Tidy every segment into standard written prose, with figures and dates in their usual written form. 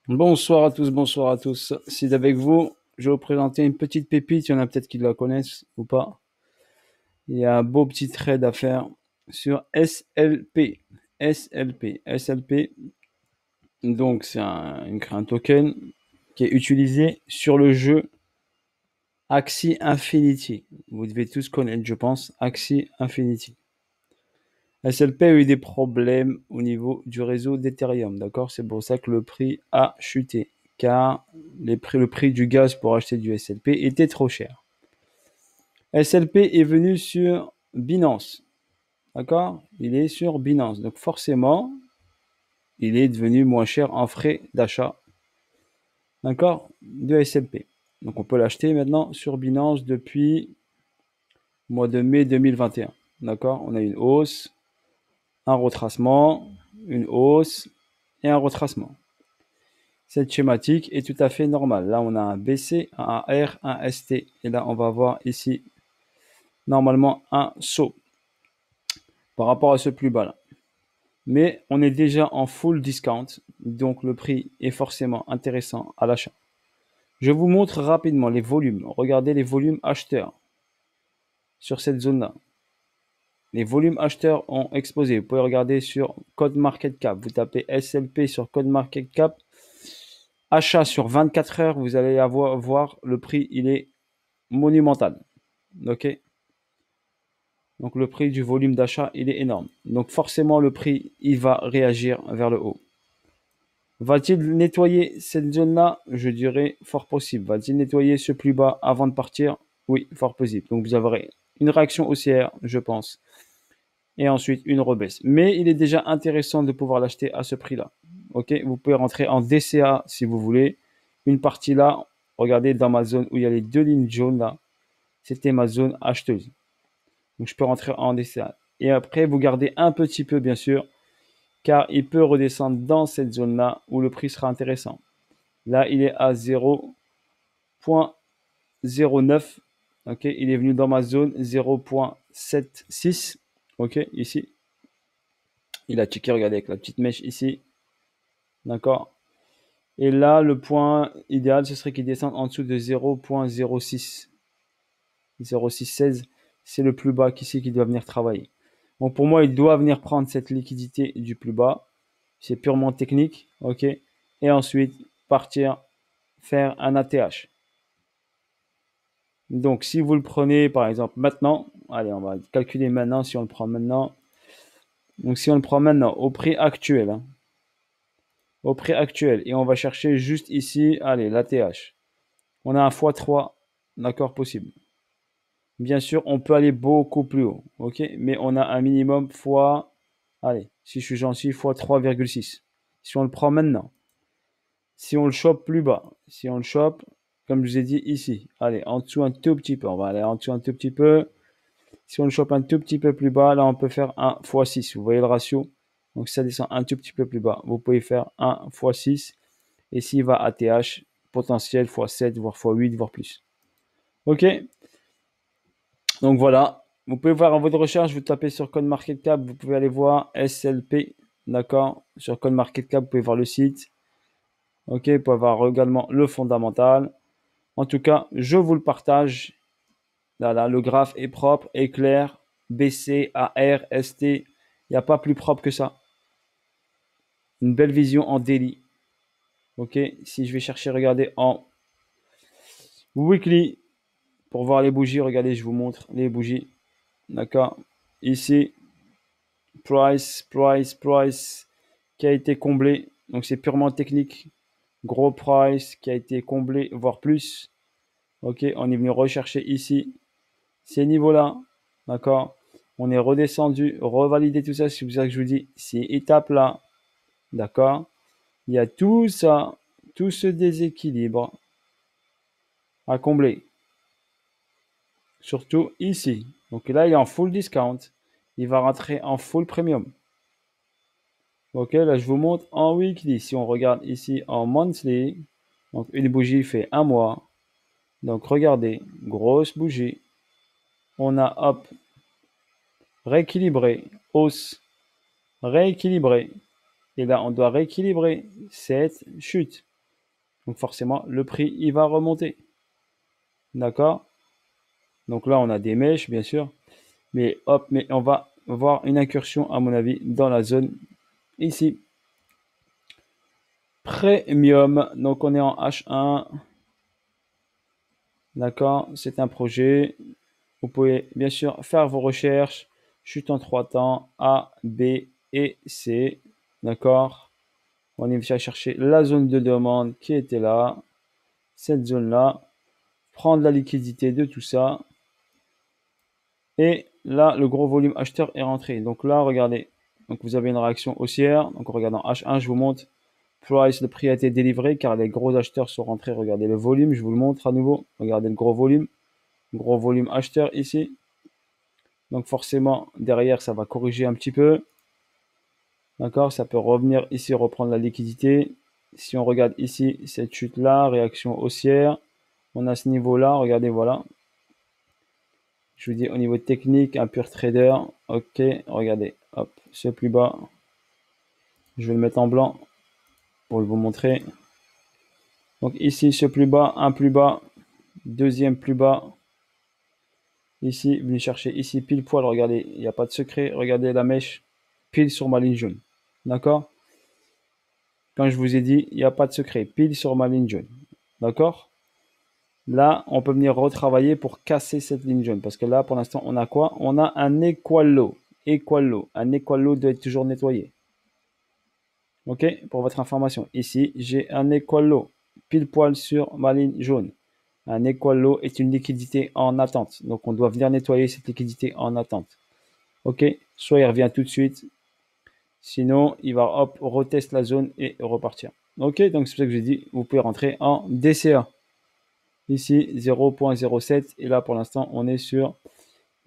Bonsoir à tous, bonsoir à tous. C'est avec vous. Je vais vous présenter une petite pépite. Il y en a peut-être qui la connaissent ou pas. Il y a un beau petit trade à faire sur SLP. SLP. SLP. Donc, c'est un token qui est utilisé sur le jeu Axie Infinity. Vous devez tous connaître, je pense, Axie Infinity. SLP a eu des problèmes au niveau du réseau d'Ethereum, d'accord? C'est pour ça que le prix a chuté, car le prix du gaz pour acheter du SLP était trop cher. SLP est venu sur Binance, d'accord? Il est sur Binance, donc forcément, il est devenu moins cher en frais d'achat, d'accord? De SLP. Donc on peut l'acheter maintenant sur Binance depuis le mois de mai 2021, d'accord? On a une hausse, un retracement, une hausse et un retracement. Cette schématique est tout à fait normale. Là, on a un BC, un AR, un ST. Et là, on va voir ici, normalement, un saut par rapport à ce plus bas là. Mais on est déjà en full discount, donc le prix est forcément intéressant à l'achat. Je vous montre rapidement les volumes. Regardez les volumes acheteurs sur cette zone-là. Les volumes acheteurs ont explosé. Vous pouvez regarder sur CodeMarketCap. Vous tapez SLP sur CodeMarketCap. Achat sur 24 heures, vous allez voir le prix, il est monumental. Ok. Donc le prix du volume d'achat, il est énorme. Donc forcément, le prix, il va réagir vers le haut. Va-t-il nettoyer cette zone-là? Je dirais fort possible. Va-t-il nettoyer ce plus bas avant de partir? Oui, fort possible. Donc vous aurez une réaction haussière, je pense. Et ensuite une rebaisse. Mais il est déjà intéressant de pouvoir l'acheter à ce prix-là. Ok, vous pouvez rentrer en DCA si vous voulez. Une partie là, regardez dans ma zone où il y a les deux lignes jaunes là, c'était ma zone acheteuse. Donc je peux rentrer en DCA. Et après, vous gardez un petit peu bien sûr, car il peut redescendre dans cette zone-là où le prix sera intéressant. Là, il est à 0.09. Ok, il est venu dans ma zone 0.76. Ok, ici. Il a checké, regardez, avec la petite mèche ici. D'accord. Et là, le point idéal, ce serait qu'il descende en dessous de 0.06. 0.616, c'est le plus bas qu'ici qui doit venir travailler. Donc pour moi, il doit venir prendre cette liquidité du plus bas. C'est purement technique, ok. Et ensuite, partir faire un ATH. Donc si vous le prenez, par exemple, maintenant, allez, on va calculer maintenant si on le prend maintenant. Donc si on le prend maintenant au prix actuel, hein, au prix actuel, et on va chercher juste ici, allez, l'ATH. On a un x3, d'accord, possible. Bien sûr, on peut aller beaucoup plus haut, ok, mais on a un minimum fois, allez, si je suis gentil, fois 3,6. Si on le prend maintenant, si on le chope plus bas, si on le chope, comme je vous ai dit ici, allez, en dessous un tout petit peu, on va aller en dessous un tout petit peu. Si on le chope un tout petit peu plus bas, là, on peut faire 1 fois 6. Vous voyez le ratio? Donc, si ça descend un tout petit peu plus bas, vous pouvez faire 1 fois 6. Et s'il va à TH, potentiel fois 7, voire fois 8, voire plus. Ok. Donc voilà, vous pouvez voir en votre recherche, vous tapez sur CoinMarketCap, vous pouvez aller voir SLP, d'accord? Sur CoinMarketCap, vous pouvez voir le site. Ok, vous pouvez voir également le fondamental. En tout cas, je vous le partage. Là, le graphe est propre, est clair. BC, AR, ST, il n'y a pas plus propre que ça. Une belle vision en daily. Ok, si je vais chercher, regardez en weekly pour voir les bougies. Regardez, je vous montre les bougies. D'accord. Ici, price qui a été comblé. Donc c'est purement technique. Gros price qui a été comblé, voire plus. Ok, on est venu rechercher ici ces niveaux-là. D'accord. On est redescendu, revalider tout ça. C'est pour ça que je vous dis, ces étapes-là. D'accord. Il y a tout ça, tout ce déséquilibre à combler. Surtout ici. Donc là, il est en full discount. Il va rentrer en full premium. Ok, là je vous montre en weekly. Si on regarde ici en monthly, donc une bougie fait un mois. Donc regardez, grosse bougie. On a hop, rééquilibré, hausse, rééquilibré. Et là on doit rééquilibrer cette chute. Donc forcément, le prix, il va remonter. D'accord? Donc là, on a des mèches, bien sûr. Mais hop, mais on va voir une incursion, à mon avis, dans la zone ici. Premium. Donc on est en H1. D'accord? C'est un projet. Vous pouvez bien sûr faire vos recherches. Chute en 3 temps. A, B et C. D'accord? On est venu chercher la zone de demande qui était là. Cette zone-là. Prendre la liquidité de tout ça. Et là, le gros volume acheteur est rentré. Donc là, regardez. Donc vous avez une réaction haussière. Donc on regarde en H1, je vous montre. Price, le prix a été délivré car les gros acheteurs sont rentrés. Regardez le volume, je vous le montre à nouveau. Regardez le gros volume. Gros volume acheteur ici. Donc forcément, derrière, ça va corriger un petit peu. D'accord? Ça peut revenir ici, reprendre la liquidité. Si on regarde ici, cette chute-là, réaction haussière. On a ce niveau-là, regardez, voilà. Je vous dis au niveau technique, un pur trader. Ok, regardez, hop, c'est plus bas. Je vais le mettre en blanc pour vous montrer. Donc ici, ce plus bas, un plus bas, deuxième plus bas. Ici, venez chercher ici pile poil, regardez, il n'y a pas de secret. Regardez la mèche pile sur ma ligne jaune. D'accord? Quand je vous ai dit, il n'y a pas de secret, pile sur ma ligne jaune. D'accord? Là, on peut venir retravailler pour casser cette ligne jaune. Parce que là, pour l'instant, on a quoi? On a un equal low. Equal low. Un equal low doit être toujours nettoyé. Ok? Pour votre information. Ici, j'ai un equal low. Pile poil sur ma ligne jaune. Un equal low est une liquidité en attente. Donc, on doit venir nettoyer cette liquidité en attente. Ok? Soit il revient tout de suite. Sinon, il va hop, retester la zone et repartir. Ok? Donc, c'est pour ça que j'ai dit, vous pouvez rentrer en DCA. Ici, 0.07. Et là, pour l'instant, on est sur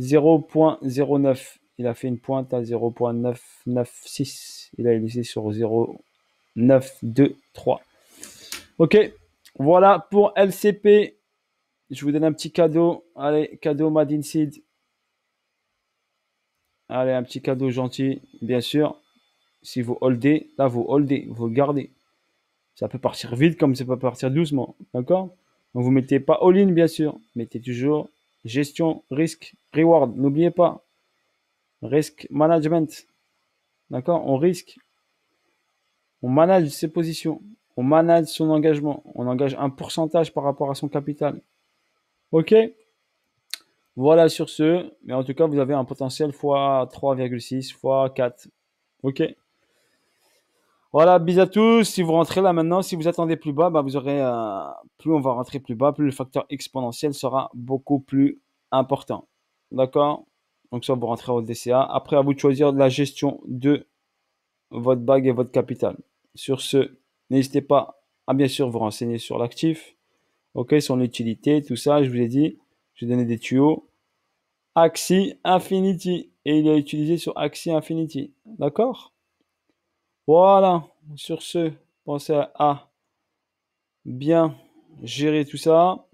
0.09. Il a fait une pointe à 0.996. Il a laissé sur 0.923. Ok, voilà pour LCP. Je vous donne un petit cadeau. Allez, cadeau Made in Seed. Allez, un petit cadeau gentil, bien sûr. Si vous holdez, là, vous holdez, vous gardez. Ça peut partir vite comme ça peut partir doucement. D'accord? Donc, vous mettez pas all-in, bien sûr. Mettez toujours gestion, risque, reward. N'oubliez pas. Risk management. D'accord? On risque. On manage ses positions. On manage son engagement. On engage un pourcentage par rapport à son capital. Ok? Voilà sur ce. Mais en tout cas, vous avez un potentiel fois 3,6, fois 4. Ok? Voilà, bis à tous. Si vous rentrez là maintenant, si vous attendez plus bas, bah vous aurez plus on va rentrer plus bas, plus le facteur exponentiel sera beaucoup plus important. D'accord? Donc ça, vous rentrez au DCA. Après, à vous de choisir la gestion de votre bague et votre capital. Sur ce, n'hésitez pas à bien sûr vous renseigner sur l'actif, ok, son utilité, tout ça. Je vous ai dit, je vais donner des tuyaux. Axie Infinity et il est utilisé sur Axie Infinity, d'accord? Voilà. Sur ce, pensez à bien gérer tout ça.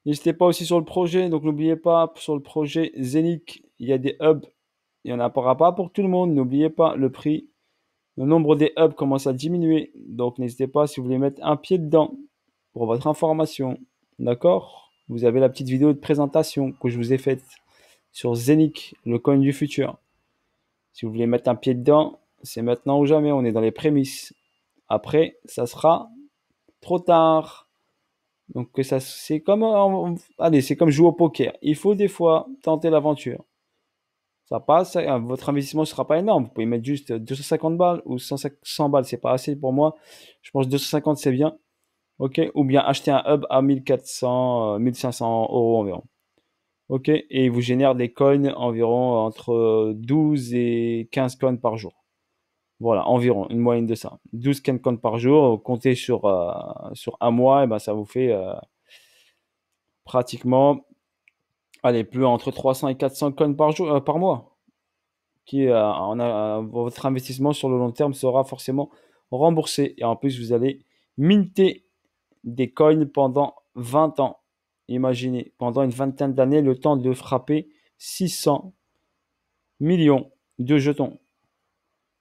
N'hésitez pas aussi sur le projet. Donc n'oubliez pas, sur le projet Zenic, il y a des hubs. Il n'y en aura pas pour tout le monde. N'oubliez pas le prix. Le nombre des hubs commence à diminuer. Donc n'hésitez pas si vous voulez mettre un pied dedans pour votre information. D'accord? Vous avez la petite vidéo de présentation que je vous ai faite sur Zenic, le coin du futur. Si vous voulez mettre un pied dedans, c'est maintenant ou jamais. On est dans les prémices. Après, ça sera trop tard. Donc ça, c'est comme, allez, c'est comme jouer au poker. Il faut des fois tenter l'aventure. Ça passe, votre investissement ne sera pas énorme. Vous pouvez mettre juste 250 balles ou 100 balles, c'est pas assez pour moi. Je pense que 250 c'est bien. Ok, ou bien acheter un hub à 1400, 1500 euros environ. Ok, et il vous génère des coins environ entre 12 et 15 coins par jour. Voilà, environ une moyenne de ça. 12-15 coins par jour, comptez sur un mois, et ben ça vous fait pratiquement, allez, plus entre 300 et 400 coins par jour, par mois. Qui votre investissement sur le long terme sera forcément remboursé. Et en plus, vous allez minter des coins pendant 20 ans. Imaginez, pendant une vingtaine d'années, le temps de frapper 600 millions de jetons.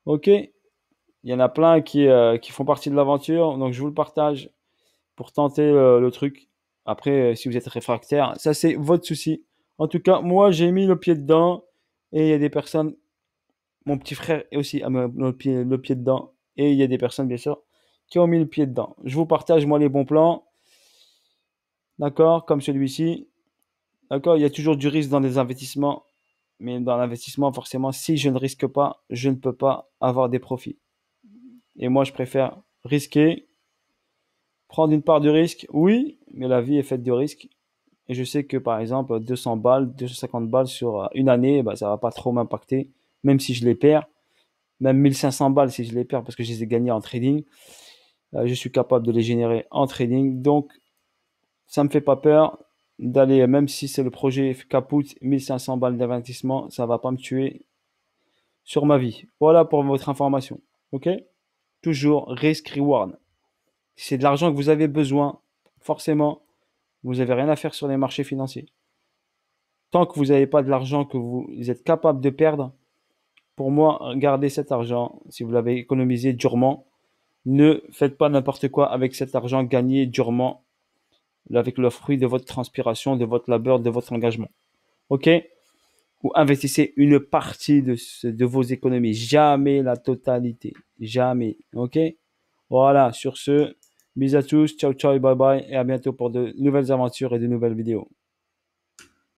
Ok? Il y en a plein qui font partie de l'aventure, donc je vous le partage. pour tenter le truc. Après, si vous êtes réfractaire, ça c'est votre souci. En tout cas, moi j'ai mis le pied dedans et il y a des personnes, mon petit frère est aussi a mis le pied dedans et il y a des personnes bien sûr qui ont mis le pied dedans. Je vous partage moi les bons plans, d'accord, comme celui-ci. D'accord, il y a toujours du risque dans les investissements, mais dans l'investissement, forcément, si je ne risque pas, je ne peux pas avoir des profits. Et moi, je préfère risquer, prendre une part de risque, oui, mais la vie est faite de risques. Et je sais que, par exemple, 200 balles, 250 balles sur une année, bah, ça va pas trop m'impacter, même si je les perds. Même 1500 balles si je les perds parce que je les ai gagnés en trading. Je suis capable de les générer en trading. Donc, ça me fait pas peur d'aller, même si c'est le projet capote, 1500 balles d'investissement, ça va pas me tuer sur ma vie. Voilà pour votre information. Ok? Toujours risk reward. Si c'est de l'argent que vous avez besoin, forcément, vous n'avez rien à faire sur les marchés financiers. Tant que vous n'avez pas de l'argent que vous êtes capable de perdre, pour moi, gardez cet argent. Si vous l'avez économisé durement, ne faites pas n'importe quoi avec cet argent gagné durement, avec le fruit de votre transpiration, de votre labeur, de votre engagement. Ok? Ou investissez une partie de vos économies, jamais la totalité, jamais. Ok? Voilà, sur ce, bisous à tous, ciao ciao et bye bye, et à bientôt pour de nouvelles aventures et de nouvelles vidéos.